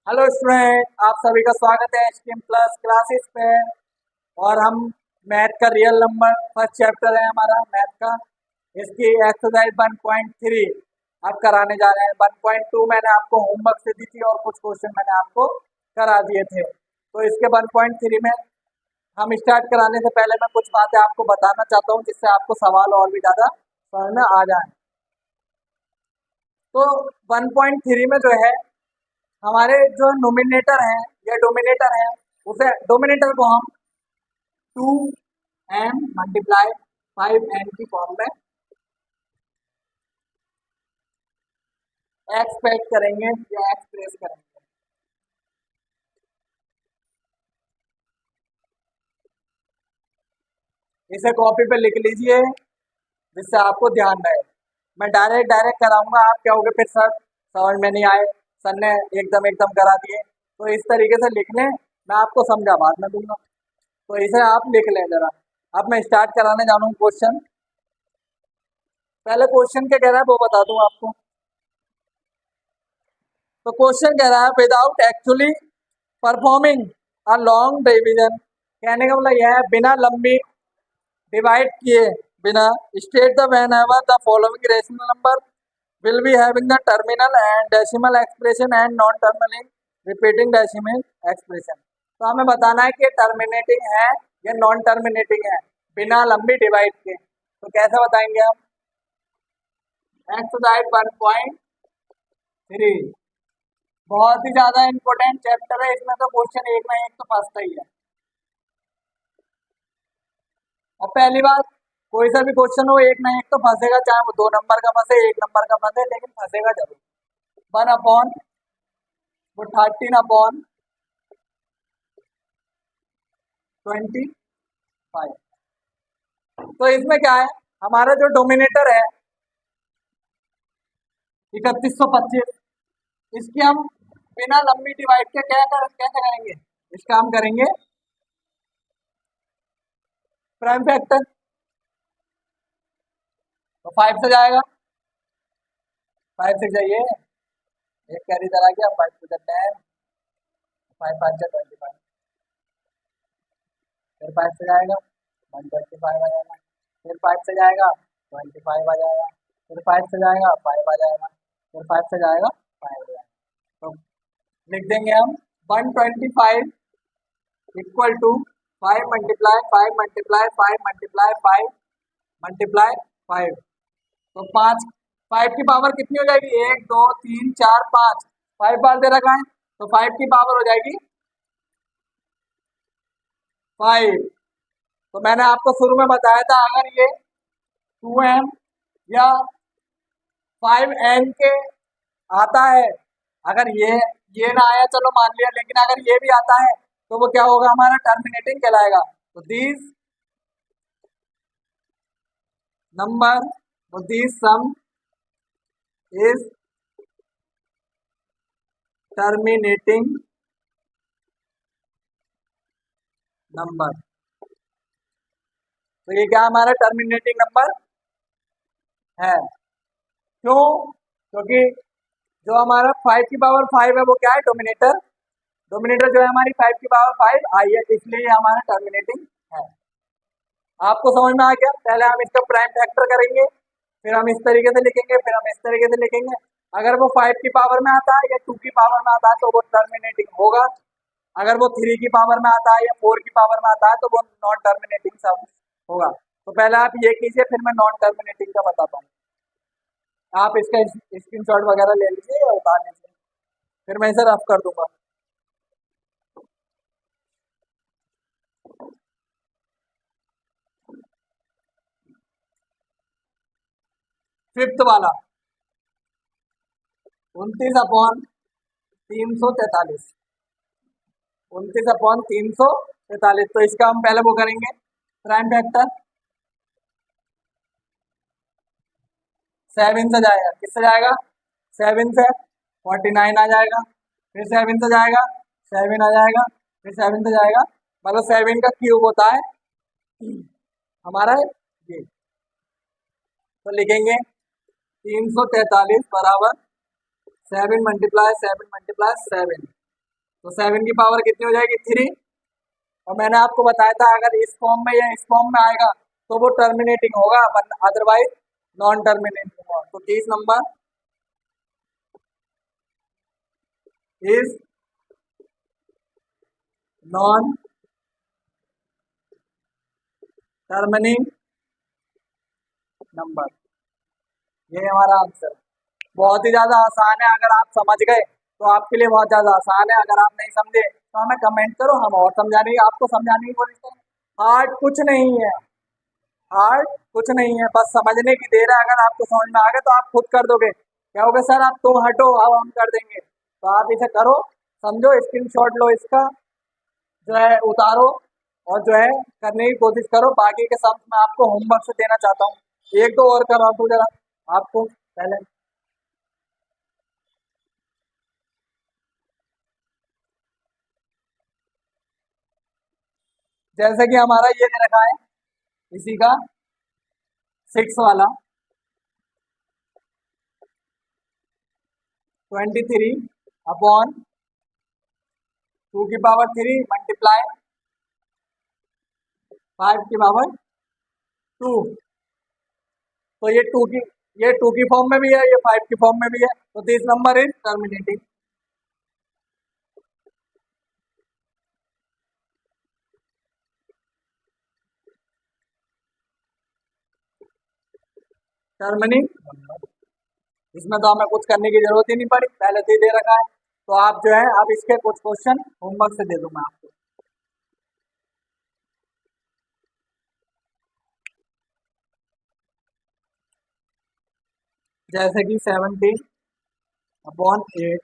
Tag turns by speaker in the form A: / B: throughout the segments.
A: Hello student, आप सभी का स्वागत है एचटीएम प्लस क्लासेस पे। और हम मैथ का रियल नंबर फर्स्ट चैप्टर है हमारा मैथ का। इसकी एक्सरसाइज 1.3 अब कराने जा रहे हैं। 1.2 मैंने आपको होमवर्क से दी थी और कुछ क्वेश्चन मैंने आपको करा दिए थे। तो इसके 1.3 में हम स्टार्ट कराने से पहले मैं कुछ बातें आपको बताना चाहता हूँ जिससे आपको सवाल और भी ज़्यादा समझ में आ जाए। तो 1.3 में जो है हमारे जो नोमिनेटर है या डोमिनेटर है, उसे डोमिनेटर को हम 2m मल्टीप्लाई 5n की फॉर्म में एक्सप्रेस करेंगे या एक्सप्रेस करेंगे। इसे कॉपी पे लिख लीजिए जिससे आपको ध्यान रहे। मैं डायरेक्ट कराऊंगा, आप क्या होगे फिर सर समझ में नहीं आए, सर ने एकदम करा दिए। तो इस तरीके से लिख लें, मैं आपको समझा बाद में दूंगा। तो इसे आप लिख लें जरा। अब मैं स्टार्ट कराने जा रहा हूँ क्वेश्चन। पहले क्वेश्चन क्या कह रहा है वो बता दूं आपको। तो क्वेश्चन कह रहा है without actually performing a long division. कहने का मतलब यह है बिना लंबी डिवाइड किए बिना state the when ever the following rational number will be having the terminal and decimal expression and non terminating repeating decimal expression। तो हमें बताना है कि ये टर्मिनेटिंग है या नॉन टर्मिनेटिंग है बिना लंबी डिवाइड के। तो कैसे बताएंगे हम? एक्सरसाइज 1.3 बहुत ही ज्यादा इंपॉर्टेंट चैप्टर है। इसमें तो क्वेश्चन एक ना एक तो फंसता ही है। और पहली बात, कोई सा भी क्वेश्चन हो एक ना एक तो फंसेगा, चाहे वो 2 नंबर का फंसे 1 नंबर का फंसे, लेकिन फंसेगा जरूर। 1/13/25। तो इसमें क्या है, हमारा जो डोमिनेटर है 3125, इसकी हम बिना लंबी डिवाइड के कैसे करेंगे? इसका हम करेंगे प्राइम फैक्टर। तो 5 से जाएगा, 5 से जाइए, एक कैरी इधर आ गया, 5 टू द 10, 5 5 जा 25। फिर 5 से जाएगा 125 आ जाएगा। फिर 5 से जाएगा 25 आ जाएगा। फिर 5 से जाएगा 5 आ जाएगा। फिर 5 से जाएगा 5 आ जाएगा। तो लिख देंगे हम 125 equal to 5 multiply 5 multiply 5 multiply 5 multiply 5। तो 5 की पावर कितनी हो जाएगी? 1 2 3 4 5, 5 बार दे रखा है तो 5 की पावर हो जाएगी 5। तो मैंने आपको शुरू में बताया था अगर ये 2m या 5n के आता है, अगर ये ना आया चलो मान लिया, लेकिन अगर ये भी आता है तो वो क्या होगा? हमारा टर्मिनेटिंग कहलाएगा। तो this number this some is terminating number. तो ये क्या हमारा टर्मिनेटिंग नंबर है। क्यों? क्योंकि जो हमारा 5 की पावर 5 है वो क्या है? डोमिनेटर। डोमिनेटर जो है हमारी 5 की पावर 5 आई है, इसलिए ये हमारा टर्मिनेटिंग है। आपको समझ में आ गया? पहले हम इसका प्राइम फैक्टर करेंगे, फिर हम इस तरीके से लिखेंगे, फिर हम इस तरीके से लिखेंगे। अगर वो 5 की पावर में आता है या 2 की पावर में आता है तो वो टर्मिनेटिंग होगा। अगर वो 3 की पावर में आता है या 4 की पावर में आता है तो वो नॉन टर्मिनेटिंग सब होगा। तो पहले आप ये कीजिए, फिर मैं नॉन टर्मिनेटिंग का बताता हूँ। आप इसका स्क्रीनशॉट वगैरह ले लीजिए या उतार लीजिए, फिर मैं इसे रफ कर दूंगा। फिफ्थ वाला 29/343, 29/343। तो इसका हम पहले वो करेंगे प्राइम फैक्टर। 7 से जाएगा, किससे जाएगा? 7 से 49 आ जाएगा। फिर 7 से जाएगा 7 आ जाएगा। फिर 7 से जाएगा, मतलब 7 का क्यूब होता है हमारा ये। तो लिखेंगे 343 बराबर 7 मल्टीप्लाई 7 मल्टीप्लाई 7। तो 7 की पावर कितनी हो जाएगी 3। और मैंने आपको बताया था अगर इस फॉर्म में या इस फॉर्म में आएगा तो वो टर्मिनेटिंग होगा, अदरवाइज नॉन टर्मिनेटिंग होगा। तो 30 number is non terminating number, ये हमारा आंसर। बहुत ही ज्यादा आसान है, अगर आप समझ गए तो आपके लिए बहुत ज्यादा आसान है, अगर आप नहीं समझे तो हमें कमेंट करो, हम और समझाने की आपको समझाने की कोशिश करें। हार्ड कुछ नहीं है, हार्ड कुछ नहीं है, बस समझने की देर है। अगर आपको समझ में आ गया तो आप खुद कर दोगे, कहोगे सर आप तुम हटो अब हम कर देंगे। तो आप इसे करो, समझो, स्क्रीनशॉट लो इसका, जो है उतारो और जो है करने की कोशिश करो। बाकी के सब मैं आपको होमवर्क से देना चाहता हूँ, एक दो और करा दूँ जरा आपको पहले। जैसे कि हमारा ये दे रखा है इसी का 6 वाला 23/2 की पावर 3 मल्टीप्लाई 5 की पावर 2। तो ये टू की फॉर्म में भी है, ये 5 की फॉर्म में भी है, तो this number is terminating. Terminating, इसमें तो हमें कुछ करने की जरूरत ही नहीं पड़ी, पहले से ही दे रखा है। तो आप जो है अब इसके कुछ क्वेश्चन होमवर्क से दे दूंगा आपको। जैसे कि 17/8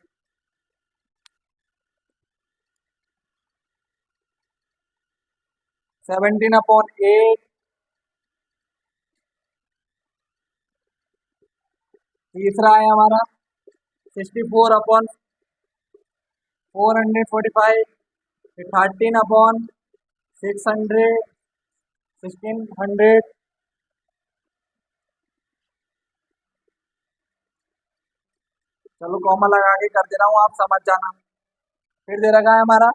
A: 17/8 तीसरा है हमारा 64/445 13/600 1600। चलो कॉमा लगा के कर दे रहा हूँ, आप समझ जाना। फिर दे रखा है हमारा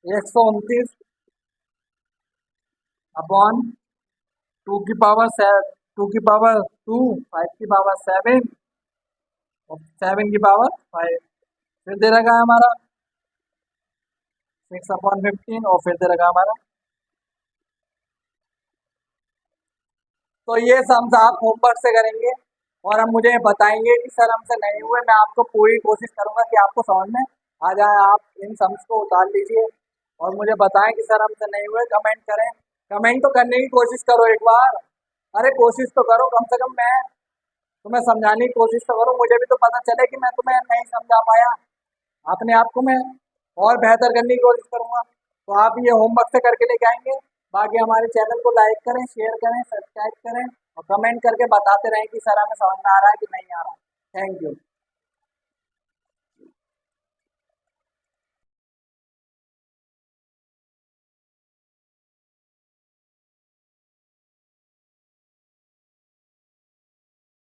A: 129/2 टू की पावर 2 5 की पावर 7 और 7 की पावर 5। फिर दे रखा है हमारा 6/15 और फिर दे रखा है हमारा। तो ये सम्स आप होमवर्क से करेंगे और हम मुझे बताएंगे कि सर हमसे नहीं हुए। मैं आपको पूरी कोशिश करूंगा कि आपको समझ में आ जाए। आप इन सम्स को उतार लीजिए और मुझे बताएं कि सर हमसे नहीं हुए। कमेंट करें, कमेंट तो करने की कोशिश करो एक बार, अरे कोशिश तो करो, कम से कम मैं तुम्हें समझाने की कोशिश तो करो, मुझे भी तो पता चले कि मैं तुम्हें नहीं समझा पाया। अपने आप को मैं और बेहतर करने की कोशिश करूंगा। तो आप ये होमवर्क से करके लेके आएंगे। बाकी हमारे चैनल को लाइक करें, शेयर करें, सब्सक्राइब करें और कमेंट करके बताते रहें कि सर हमें समझ में आ रहा है कि नहीं आ रहा। Thank you.